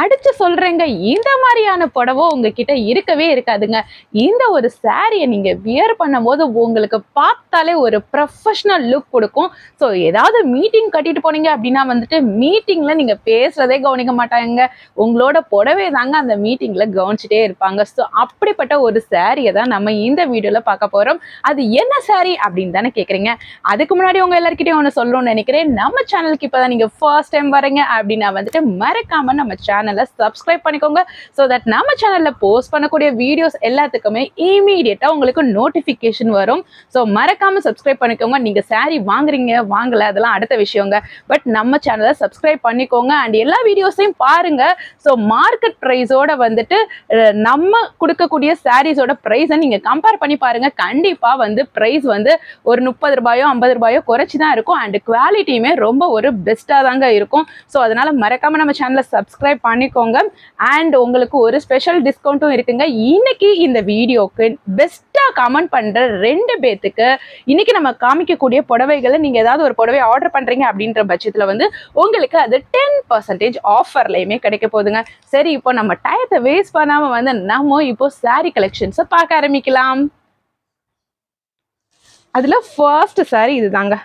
அடிச்சு சொல்றேங்க, இந்த மாதிரியான புடவை உங்ககிட்ட இருக்கவே இருக்காதுங்க. இந்த ஒரு சாரிய நீங்க வியர் பண்ணும்போது உங்களுக்கு பார்த்தாலே ஒரு ப்ரொஃபஷனல் லுக் கொடுக்கும். ஸோ ஏதாவது மீட்டிங் கட்டிட்டு போனீங்க அப்படின்னா வந்துட்டு மீட்டிங்ல நீங்க பேசுறதே கவனிக்க மாட்டாங்க. உங்களோட புடவை தாங்க அந்த மீட்டிங்ல கவனிச்சுட்டே இருப்பாங்க. ஸோ அப்படிப்பட்ட ஒரு சாரிய தான் நம்ம இந்த வீடியோல பார்க்க போறோம். அது என்ன சாரி அப்படின்னு தானே கேக்குறீங்க. அதுக்கு முன்னாடி உங்க எல்லார்கிட்டயும் ஒன்று சொல்லணும்னு நினைக்கிறேன். நம்ம சேனலுக்கு இப்பதான் நீங்க ஃபர்ஸ்ட் டைம் வரீங்க அப்படின்னா வந்துட்டு மறக்காம நம்ம சேனலை சப்ஸ்கிரைப் பண்ணிக்கோங்க. ஸோ தட் நம்ம சேனல்ல போஸ்ட் பண்ணக்கூடிய வீடியோஸ் எல்லாத்துக்குமே இமீடியட்டா உங்களுக்கு நோட்டிபிகேஷன் வரும். ஸோ மறக்காம சப்ஸ்கிரைப் பண்ணிக்கோங்க. நீங்க சாரி வாங்குறீங்க வாங்கல அதெல்லாம் அடுத்த விஷயங்க. பட் நம்ம சேனலை சப்ஸ்கிரைப் பண்ணிக்கோங்க அண்ட் எல்லா வீடியோஸையும் பாருங்க. ஸோ மார்க்கெட் ப்ரைஸோட வந்துட்டு நம்ம கொடுக்கக்கூடிய சாரீஸோட ப்ரைஸை நீங்க கம்பேர் பண்ணி பாருங்க. கண்டிப்பா வந்து ப்ரைஸ் வந்து ஒரு 30 ரூபாயோ 50 ரூபாயோ குறைச்சி தான் இருக்கும் அண்ட் குவாலிட்டியுமே ரொம்ப ஒரு பெஸ்டா தாங்க இருக்கும். ஸோ அதனால மறக்காம நம்ம சேனலை சப்ஸ்கிரைப் பண்ணிக்கோங்க அண்ட் உங்களுக்கு ஒரு ஸ்பெஷல் டிஸ்கவுண்ட்டும் இருக்குங்க. இன்னைக்கு இந்த வீடியோக்கு பெஸ்டா கமெண்ட் பண்ற 2 பேத்துக்கு இன்னைக்கு நம்ம காமிக்கக்கூடிய புடவைகளை நீங்க ஏதாவது ஒரு புடவை ஆர்டர் பண்றீங்க அப்படின்ற பட்சத்துல வந்து உங்களுக்கு அது 10% ஆஃபர்லயுமே கிடைக்க போகுதுங்க. சரி, இப்போ நம்ம டயத்தை வேஸ்ட் பண்ணாம வந்து நம்ம இப்போ சாரி கலெக்ஷன்ஸை பார்க்க ஆரம்பிக்கலாம். அதுல ஃபர்ஸ்ட் சாரி இதுதாங்க.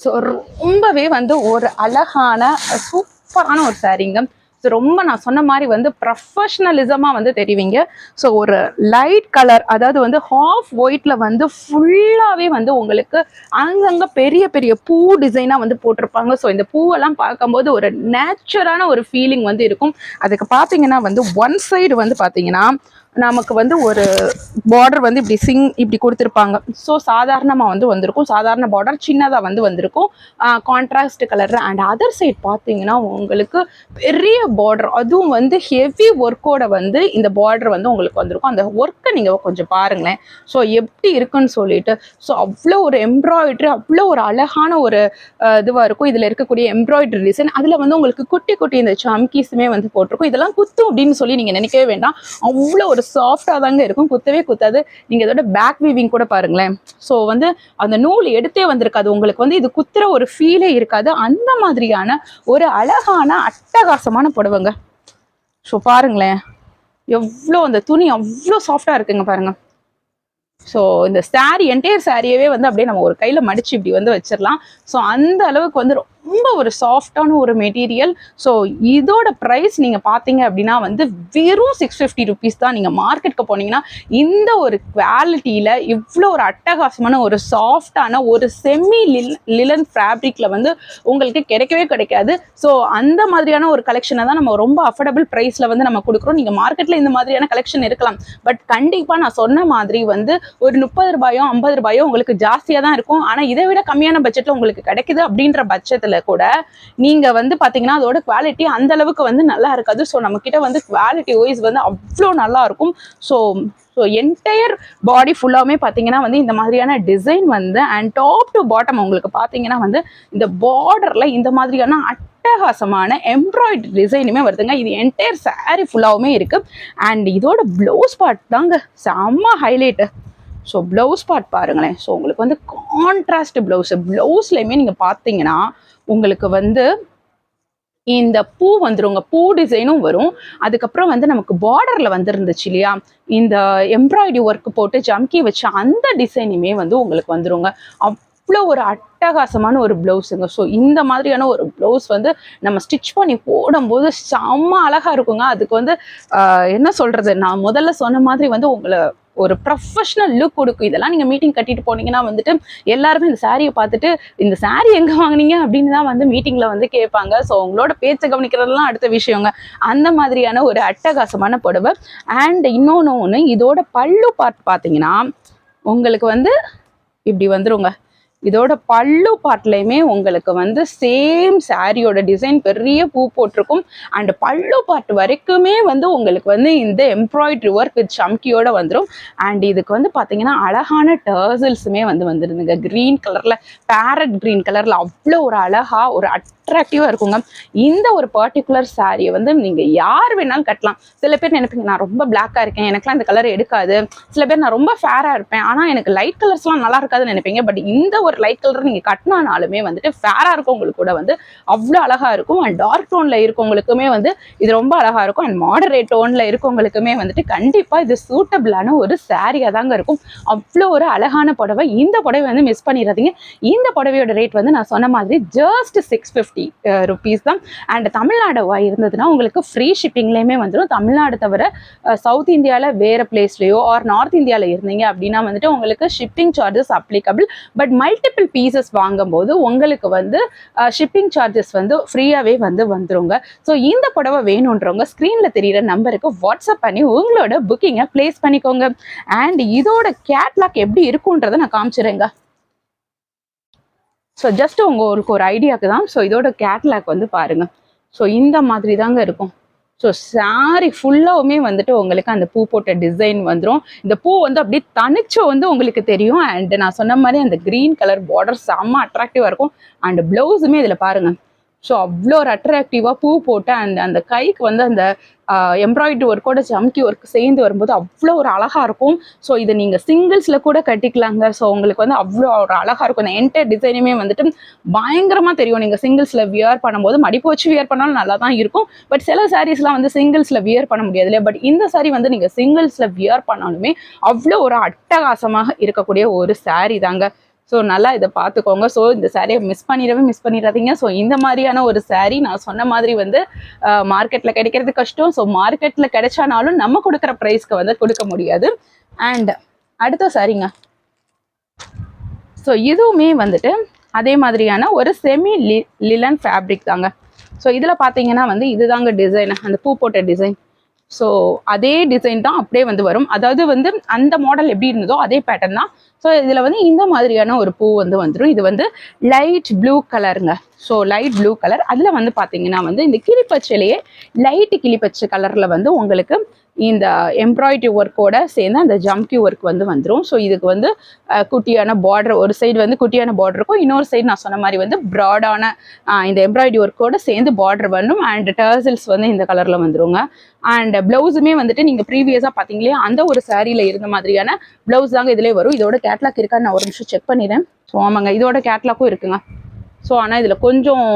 ஸோ ரொம்பவே வந்து ஒரு அழகான சூப்பரான ஒரு சாரீங்க. ஸோ ரொம்ப நான் சொன்ன மாதிரி வந்து ப்ரொஃபஷ்னலிசமாக வந்து தெரிவிங்க. ஸோ ஒரு லைட் கலர், அதாவது வந்து ஹாஃப் ஒயிட்ல வந்து ஃபுல்லாகவே வந்து உங்களுக்கு அங்கங்கே பெரிய பெரிய பூ டிசைனாக வந்து போட்டிருப்பாங்க. ஸோ இந்த பூவெல்லாம் பார்க்கும்போது ஒரு நேச்சுரலான ஒரு ஃபீலிங் வந்து இருக்கும். அதுக்கு பார்த்தீங்கன்னா வந்து ஒன் சைடு வந்து பார்த்தீங்கன்னா நமக்கு வந்து ஒரு பார்டர் வந்து இப்படி கொடுத்துருப்பாங்க. ஸோ சாதாரணமாக வந்து வந்திருக்கும், சாதாரண பார்டர் சின்னதாக வந்து வந்திருக்கும் contrast colour. And other side பார்த்தீங்கன்னா உங்களுக்கு பெரிய பார்டர், அதுவும் வந்து ஹெவி ஒர்க்கோட வந்து இந்த பார்டர் வந்து உங்களுக்கு வந்திருக்கும். அந்த ஒர்க்கை நீங்கள் கொஞ்சம் பாருங்களேன். ஸோ எப்படி இருக்குன்னு சொல்லிட்டு, ஸோ அவ்வளோ ஒரு எம்ப்ராய்டரி, அவ்வளோ ஒரு அழகான ஒரு இதுவாக இருக்கும். இதில் இருக்கக்கூடிய எம்ப்ராய்டரி டிசைன், அதில் வந்து உங்களுக்கு குட்டி குட்டி இந்த சம்கீஸுமே வந்து போட்டிருக்கும். இதெல்லாம் குத்தும் அப்படின்னு சொல்லி நீங்கள் நினைக்கவே வேண்டாம். அவ்வளோ ஒரு சாஃப்டாக தாங்க இருக்கும், குத்தவே குத்தாது. நீங்கள் இதோட பேக் வீவிங் கூட பாருங்களேன். ஸோ வந்து அந்த நூல் எடுத்தே வந்திருக்காது, உங்களுக்கு வந்து இது குத்துற ஒரு ஃபீலே இருக்காது. அந்த மாதிரியான ஒரு அழகான அட்டகாசமான புடவைங்க. ஸோ பாருங்களேன், எவ்வளோ அந்த துணி அவ்வளோ சாஃப்டாக இருக்குங்க பாருங்க. ஸோ இந்த சாரி என்டையர் சாரியவே வந்து அப்படியே நம்ம ஒரு கையில் மடிச்சு இப்படி வந்து வச்சிடலாம். ஸோ அந்த அளவுக்கு வந்து ரொம்ப ஒரு சாஃப்டான ஒரு மெட்டீரியல். ஸோ இதோட ப்ரைஸ் நீங்கள் பார்த்தீங்க அப்படின்னா வந்து வெறும் 650 ருபீஸ் தான். நீங்கள் மார்க்கெட்டுக்கு போனீங்கன்னா இந்த ஒரு குவாலிட்டியில் இவ்வளோ ஒரு அட்டகாசமான ஒரு சாஃப்டான ஒரு செமி லிலன் ஃபேப்ரிக்கில் வந்து உங்களுக்கு கிடைக்கவே கிடைக்காது. ஸோ அந்த மாதிரியான ஒரு கலெக்ஷனை தான் நம்ம ரொம்ப அஃபோர்டபுள் ப்ரைஸில் வந்து நம்ம கொடுக்குறோம். நீங்கள் மார்க்கெட்டில் இந்த மாதிரியான கலெக்ஷன் இருக்கலாம், பட் கண்டிப்பாக நான் சொன்ன மாதிரி வந்து ஒரு 30 ரூபாயோ 50 ரூபாயோ உங்களுக்கு ஜாஸ்தியாக தான் இருக்கும். ஆனால் இதை விட கம்மியான பட்ஜெட்டில் உங்களுக்கு கிடைக்குது அப்படின்ற பட்சத்தில் கூட நீங்க வந்து பாத்தீங்கன்னா அதோட குவாலிட்டி அந்த அளவுக்கு வந்து நல்லா இருக்காது. ஸோ நம்ம கிட்ட வந்து குவாலிட்டி வைஸ் வந்து அவ்வளோ நல்லா இருக்கும். ஸோ என்டையர் பாடி ஃபுல்லாமே பார்த்தீங்கன்னா வந்து இந்த மாதிரியான டிசைன் வந்து அண்ட் டாப் டு பாட்டம் உங்களுக்கு பார்த்தீங்கன்னா வந்து இந்த பார்டர்ல இந்த மாதிரியான அட்டகாசமான எம்ப்ராய்டரி டிசைனுமே வருதுங்க. இது என்டையர் சாரி ஃபுல்லாவுமே இருக்கு. அண்ட் இதோட ப்ளவுஸ் பார்ட் தாங்க செம்ம ஹைலைட்டு. ஸோ ப்ளவுஸ் பார்ட் பாருங்களேன். ஸோ உங்களுக்கு வந்து கான்ட்ராஸ்ட் ப்ளவுஸ்லையுமே நீங்கள் பார்த்தீங்கன்னா உங்களுக்கு வந்து இந்த பூ வந்துருங்க, பூ டிசைனும் வரும். அதுக்கப்புறம் வந்து நமக்கு பார்டரில் வந்துருந்துச்சு இல்லையா, இந்த எம்ப்ராய்டரி ஒர்க் போட்டு ஜம்கி வச்ச அந்த டிசைனுமே வந்து உங்களுக்கு வந்துருங்க. அவ்வளோ ஒரு அட்டகாசமான ஒரு ப்ளவுஸுங்க. ஸோ இந்த மாதிரியான ஒரு ப்ளவுஸ் வந்து நம்ம ஸ்டிச் பண்ணி போடும்போது செம்ம அழகாக இருக்குங்க. அதுக்கு வந்து என்ன சொல்கிறது, நான் முதல்ல சொன்ன மாதிரி வந்து உங்களை ஒரு ப்ரொஃபஷனல் லுக் கொடுக்கும். இதெல்லாம் நீங்கள் மீட்டிங் கட்டிட்டு போனீங்கன்னா வந்துட்டு எல்லாருமே இந்த சாரியை பார்த்துட்டு இந்த சாரி எங்கே வாங்கினீங்க அப்படின்னு தான் வந்து மீட்டிங்கில் வந்து கேட்பாங்க. ஸோ உங்களோட பேச்சை கவனிக்கிறதுலாம் அடுத்த விஷயங்க. அந்த மாதிரியான ஒரு அட்டகாசமான புடவை. அண்ட் இன்னொன்று இதோட பல்லு பார்ட் பார்த்தீங்கன்னா உங்களுக்கு வந்து இப்படி வந்துருங்க. இதோட பல்லு பார்ட்லையுமே உங்களுக்கு வந்து சேம் சாரியோட டிசைன் பெரிய பூ போட்டிருக்கும். அண்ட் பல்லு பார்ட் வரைக்குமே வந்து உங்களுக்கு வந்து இந்த எம்ப்ராய்டரி ஒர்க் வித் சம்கியோட வந்துடும். அண்ட் இதுக்கு வந்து பார்த்தீங்கன்னா அழகான டர்சல்ஸுமே வந்து வந்துருந்துங்க. க்ரீன் கலரில், பேரட் க்ரீன் கலரில் அவ்வளோ ஒரு அழகா ஒரு அட்ராக்டிவாக இருக்குங்க. இந்த ஒரு பர்டிகுலர் சாரியை வந்து நீங்கள் யார் வேணாலும் கட்டலாம். சில பேர் நினைப்பீங்க நான் ரொம்ப பிளாக்காக இருக்கேன், எனக்குலாம் இந்த கலர் எடுக்காது. சில பேர் நான் ரொம்ப ஃபேராக இருப்பேன், ஆனால் எனக்கு லைட் கலர்ஸ்லாம் நல்லா இருக்காதுன்னு நினைப்பீங்க. பட் இந்த ஒரு லைட் கலர் நீங்கள் கட்டினாலுமே வந்துட்டு ஃபேராக இருக்கவங்களுக்கு கூட வந்து அவ்வளோ அழகாக இருக்கும். அண்ட் டார்க் டோனில் இருக்கவங்களுக்குமே வந்து இது ரொம்ப அழகாக இருக்கும். அண்ட் மாடரேட் டோனில் இருக்கவங்களுக்குமே வந்துட்டு கண்டிப்பாக இது சூட்டபிளான ஒரு சாரியாக தாங்க இருக்கும். அவ்வளோ ஒரு அழகான புடவை. இந்த புடவை வந்து மிஸ் பண்ணிடாதீங்க. இந்த புடவையோட ரேட் வந்து நான் சொன்ன மாதிரி ஜஸ்ட் 650 ருபீஸ் தான். அண்ட் தமிழ்நாடு இருந்ததுன்னா உங்களுக்கு ஃப்ரீ ஷிப்பிங்லேயுமே வந்துடும். தமிழ்நாடு தவிர சவுத் இந்தியாவில் வேறு பிளேஸ்லையோ ஆர் நார்த் இந்தியாவில் இருந்தீங்க அப்படின்னா வந்துட்டு உங்களுக்கு shipping charges applicable. But multiple pieces வாங்கும்போது உங்களுக்கு வந்து ஷிப்பிங் சார்ஜஸ் வந்து ஃப்ரீயாகவே வந்து வந்துருங்க. ஸோ இந்த புடவை வேணுன்றவங்க ஸ்க்ரீனில் தெரிகிற நம்பருக்கு வாட்ஸ்அப் பண்ணி உங்களோட புக்கிங்கை ப்ளேஸ் பண்ணிக்கோங்க. அண்ட் இதோட கேட்லாக் எப்படி இருக்குன்றதை நான் காமிச்சிடுறேங்க. ஸோ ஜஸ்ட் உங்களுக்கு ஒரு ஐடியாவுக்கு தான். ஸோ இதோட கேட்லாக் வந்து பாருங்கள். ஸோ இந்த மாதிரி தாங்க இருக்கும். ஸோ சாரி ஃபுல்லாகவுமே வந்துட்டு உங்களுக்கு அந்த பூ போட்ட டிசைன் வந்துடும். இந்த பூ வந்து அப்படியே தனிச்சு வந்து உங்களுக்கு தெரியும். அண்ட் நான் சொன்ன மாதிரி அந்த க்ரீன் கலர் பார்டர் செம்ம அட்ராக்டிவாக இருக்கும். அண்ட் ப்ளவுஸுமே இதில் பாருங்கள். ஸோ அவ்வளோ ஒரு அட்ராக்டிவாக பூ போட்டு அந்த கைக்கு வந்து அந்த எம்ப்ராய்டரி ஒர்க்கோட ஜம்கி ஒர்க் சேர்ந்து வரும்போது அவ்வளோ ஒரு அழகாக இருக்கும். ஸோ இதை நீங்கள் சிங்கிள்ஸில் கூட கட்டிக்கலாங்க. ஸோ உங்களுக்கு வந்து அவ்வளோ ஒரு அழகாக இருக்கும். இந்த என்டையர் டிசைனுமே வந்துட்டு பயங்கரமாக தெரியும். நீங்கள் சிங்கிள்ஸில் வியர் பண்ணும்போது மடிப்பு வச்சு வியர் பண்ணாலும் நல்லா தான் இருக்கும். பட் சில சாரீஸ்லாம் வந்து சிங்கிள்ஸில் வியர் பண்ண முடியாது இல்லையா. பட் இந்த சாரீ வந்து நீங்கள் சிங்கிள்ஸில் வியர் பண்ணாலுமே அவ்வளோ ஒரு அட்டகாசமாக இருக்கக்கூடிய ஒரு சாரீ தாங்க. ஸோ நல்லா இதை பார்த்துக்கோங்க. ஸோ இந்த சாரியை மிஸ் பண்ணிடாதீங்க. ஸோ இந்த மாதிரியான ஒரு சாரீ நான் சொன்ன மாதிரி வந்து மார்க்கெட்டில் கிடைக்கிறது கஷ்டம். ஸோ மார்க்கெட்டில் கிடைச்சானாலும் நம்ம கொடுக்குற ப்ரைஸ்க்கு வந்து கொடுக்க முடியாது. அண்ட் அடுத்த சாரீங்க. ஸோ இதுவுமே வந்துட்டு அதே மாதிரியான ஒரு செமி லிலன் ஃபேப்ரிக் தாங்க. ஸோ இதில் பார்த்தீங்கன்னா வந்து இதுதாங்க டிசைன், அந்த பூ போட்ட டிசைன். ஸோ அதே டிசைன் தான் அப்படியே வந்து வரும். அதாவது வந்து அந்த மாடல் எப்படி இருந்ததோ அதே பேட்டர்ன் தான். ஸோ இதில் வந்து இந்த மாதிரியான ஒரு பூ வந்து வந்துடும். இது வந்து லைட் ப்ளூ கலருங்க. So light blue colour. அதில் வந்து பார்த்தீங்கன்னா வந்து இந்த கிளிப்பச்சையிலேயே லைட்டு கிளிப்பச்சை கலரில் வந்து உங்களுக்கு இந்த எம்ப்ராய்டரி ஒர்க்கோட சேர்ந்து அந்த ஜம்கி ஒர்க் வந்து வந்துடும். ஸோ இதுக்கு வந்து குட்டியான பார்டர், ஒரு சைடு வந்து குட்டியான பார்டர் இருக்கும், இன்னொரு சைடு நான் சொன்ன மாதிரி வந்து ப்ராடான இந்த எம்ப்ராய்டரி ஒர்க்கோட சேர்ந்து பார்டர் வந்துடும். அண்ட் டர்சல்ஸ் வந்து இந்த கலரில் வந்துருங்க. அண்ட் ப்ளவுஸுமே வந்துட்டு நீங்கள் ப்ரீவியஸாக பார்த்தீங்களே அந்த ஒரு சாரியில் இருந்த மாதிரியான ப்ளவுஸ் தாங்க இதிலே வரும். இதோட கேட்லாக் இருக்கா நான் ஒரு நிமிஷம் செக் பண்ணிடுறேன். ஸோ ஆமாங்க, இதோட கேட்லாக்கும் இருக்குங்க. ஸோ ஆனால் இதில் கொஞ்சம்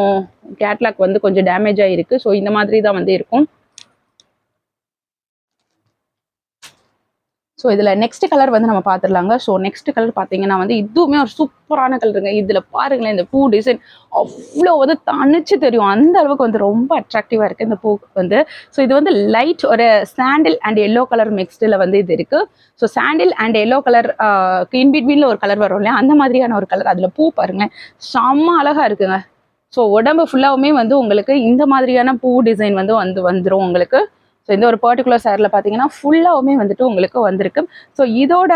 கேட்லாக் வந்து கொஞ்சம் டேமேஜ் ஆகிருக்கு. ஸோ இந்த மாதிரி தான் வந்து இருக்கும். ஸோ இதில் நெக்ஸ்ட் கலர் வந்து நம்ம பார்த்துடலாங்க. ஸோ நெக்ஸ்ட் கலர் பார்த்தீங்கன்னா வந்து இதுவுமே ஒரு சூப்பரான கலருங்க. இதில் பாருங்களேன், இந்த பூ டிசைன் அவ்வளோ வந்து தனிச்சு தெரியும். அந்த அளவுக்கு வந்து ரொம்ப அட்ராக்டிவாக இருக்குது இந்த பூ வந்து. ஸோ இது வந்து லைட் ஒரு சாண்டில் அண்ட் எல்லோ கலர் மிக்ஸ்டில் வந்து இது இருக்குது. So sandal and yellow colour in பிட்வீனில் ஒரு கலர் வரும் இல்லையா, அந்த மாதிரியான ஒரு கலர். அதில் பூ பாருங்களேன், செம்ம அழகாக இருக்குங்க. ஸோ உடம்பு ஃபுல்லாகவுமே வந்து உங்களுக்கு இந்த மாதிரியான பூ டிசைன் வந்து வந்துடும் உங்களுக்கு. ஸோ இந்த ஒரு பர்டிகுலர் சாரியில் பார்த்தீங்கன்னா ஃபுல்லாகவுமே வந்துட்டு உங்களுக்கு வந்திருக்கு. ஸோ இதோட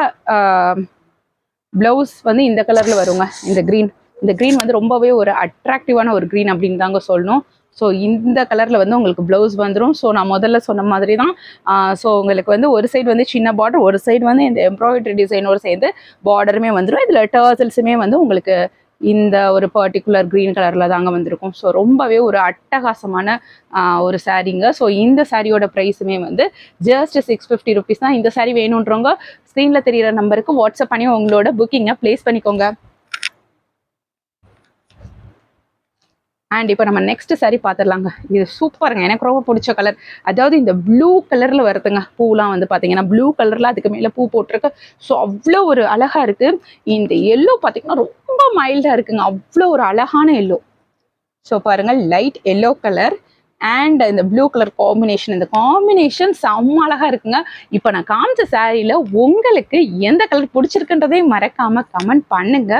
ப்ளவுஸ் வந்து இந்த கலரில் வருங்க. இந்த க்ரீன் வந்து ரொம்பவே ஒரு அட்ராக்டிவான ஒரு க்ரீன் அப்படின்னு தாங்க சொல்லணும். ஸோ இந்த கலரில் வந்து உங்களுக்கு ப்ளவுஸ் வந்துடும். ஸோ நான் முதல்ல சொன்ன மாதிரி தான். ஸோ உங்களுக்கு வந்து ஒரு சைடு வந்து சின்ன பார்டர், ஒரு சைடு வந்து இந்த எம்ப்ராய்டரி டிசைனோடு சேர்ந்து பார்டருமே வந்துடும். இதில் டர்சல்ஸுமே வந்து உங்களுக்கு இந்த ஒரு பர்டிகுலர் க்ரீன் கலரில் தாங்க வந்திருக்கும். ஸோ ரொம்பவே ஒரு அட்டகாசமான ஒரு சாரீங்க. ஸோ இந்த சாரியோட ப்ரைஸுமே வந்து ஜஸ்ட் 650 ருபீஸ் தான். இந்த சாரீ வேணுன்றவங்க ஸ்க்ரீனில் தெரிகிற நம்பருக்கு வாட்ஸ்அப் பண்ணி உங்களோட புக்கிங்கை ப்ளேஸ் பண்ணிக்கோங்க. அண்ட் இப்போ நம்ம நெக்ஸ்ட் சாரீ பார்த்துடலாங்க. இது சூப்பருங்க, எனக்கு ரொம்ப பிடிச்ச கலர். அதாவது இந்த ப்ளூ கலரில் வருதுங்க பூலாம் வந்து பார்த்தீங்கன்னா ப்ளூ கலரில் அதுக்கு மேலே பூ போட்டிருக்கு. ஸோ அவ்வளோ ஒரு அழகாக இருக்குது. இந்த எல்லோ பார்த்தீங்கன்னா ரொம்ப மைல்டாக இருக்குங்க, அவ்வளோ ஒரு அழகான எல்லோ. ஸோ பாருங்கள், லைட் எல்லோ கலர் அண்ட் இந்த ப்ளூ கலர் காம்பினேஷன், இந்த காம்பினேஷன் செம்ம அழகாக இருக்குங்க. இப்போ நான் காமிச்ச சாரியில் உங்களுக்கு எந்த கலர் பிடிச்சிருக்குன்றதே மறக்காமல் கமெண்ட் பண்ணுங்க.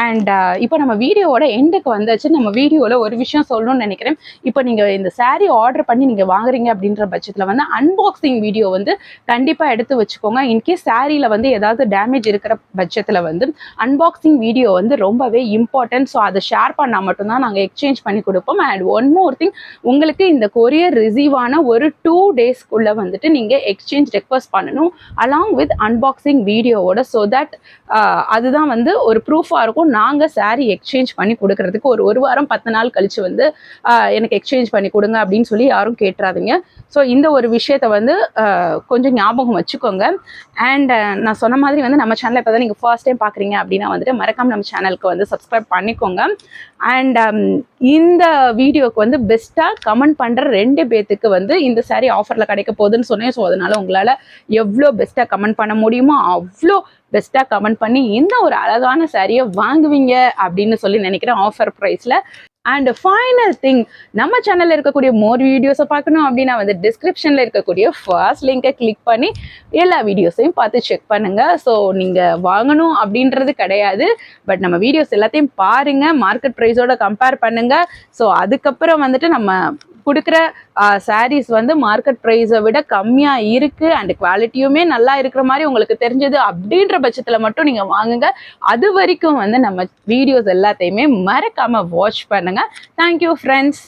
அண்ட் இப்போ நம்ம வீடியோவோட எண்டுக்கு வந்தாச்சு. நம்ம வீடியோவில் ஒரு விஷயம் சொல்லணும்னு நினைக்கிறேன். இப்போ நீங்கள் இந்த சாரீ ஆர்டர் பண்ணி நீங்கள் வாங்குறீங்க அப்படின்ற பட்சத்தில் வந்து அன்பாக்சிங் வீடியோ வந்து கண்டிப்பாக எடுத்து வச்சுக்கோங்க. இன்கேஸ் சாரியில் வந்து ஏதாவது டேமேஜ் இருக்கிற பட்சத்தில் வந்து அன்பாக்சிங் வீடியோ வந்து ரொம்பவே இம்பார்ட்டன்ட். ஸோ அதை ஷேர் பண்ணால் மட்டும்தான் நாங்கள் எக்ஸ்சேஞ்ச் பண்ணி கொடுப்போம். அண்ட் ஒன் மோர் திங், உங்களுக்கு உங்களுக்கு இந்த கொரியர் ரிசீவ் ஆன ஒரு 2 டேஸ்க்குள்ளே வந்துட்டு நீங்கள் எக்ஸ்சேஞ்ச் ரெக்வஸ்ட் பண்ணணும் அலாங் வித் அன்பாக்சிங் வீடியோவோட. ஸோ தட் அதுதான் வந்து ஒரு ப்ரூஃபாக இருக்கும். நாங்கள் சாரீ எக்ஸ்சேஞ்ச் பண்ணி கொடுக்கறதுக்கு ஒரு வாரம் 10 நாள் கழித்து வந்து எனக்கு எக்ஸ்சேஞ்ச் பண்ணி கொடுங்க அப்படின்னு சொல்லி யாரும் கேட்டுறாதீங்க. ஸோ இந்த ஒரு விஷயத்த வந்து கொஞ்சம் ஞாபகம் வச்சுக்கோங்க. அண்ட் நான் சொன்ன மாதிரி வந்து நம்ம சேனலை இப்போ தான் நீங்கள் ஃபர்ஸ்ட் டைம் பார்க்குறீங்க அப்படின்னா வந்துட்டு மறக்காம நம்ம சேனலுக்கு வந்து சப்ஸ்கிரைப் பண்ணிக்கோங்க. அண்ட் இந்த வீடியோக்கு வந்து பெஸ்ட்டாக கமெண்ட் பண்ணுற 2 பேத்துக்கு வந்து இந்த சாரீ ஆஃபரில் கிடைக்க போகுதுன்னு சொன்னேன். ஸோ அதனால் உங்களால் எவ்வளோ பெஸ்ட்டாக கமெண்ட் பண்ண முடியுமோ அவ்வளோ பெஸ்ட்டாக கமெண்ட் பண்ணி இந்த ஒரு அழகான சாரியை வாங்குவீங்க அப்படின்னு சொல்லி நினைக்கிறேன் ஆஃபர் ப்ரைஸில். அண்ட் ஃபைனல் திங், நம்ம சேனலில் இருக்கக்கூடிய மோர் வீடியோஸை பார்க்கணும் அப்படின்னா வந்து டிஸ்கிரிப்ஷனில் இருக்கக்கூடிய ஃபர்ஸ்ட் லிங்கை கிளிக் பண்ணி எல்லா வீடியோஸையும் பார்த்து செக் பண்ணுங்கள். ஸோ நீங்கள் வாங்கணும் அப்படின்றது கிடையாது, பட் நம்ம வீடியோஸ் எல்லாத்தையும் பாருங்கள், மார்க்கெட் ப்ரைஸோட கம்பேர் பண்ணுங்கள். ஸோ அதுக்கப்புறம் வந்துட்டு நம்ம கொடுக்குற சாரீஸ் வந்து மார்க்கெட் ப்ரைஸை விட கம்மியாக இருக்குது அண்ட் குவாலிட்டியுமே நல்லா இருக்கிற மாதிரி உங்களுக்கு தெரிஞ்சது அப்படின்ற பட்சத்தில் மட்டும் நீங்கள் வாங்குங்க. அது வரைக்கும் வந்து நம்ம வீடியோஸ் எல்லாத்தையுமே மறக்காமல் வாட்ச் பண்ணுங்கள். Thank you friends.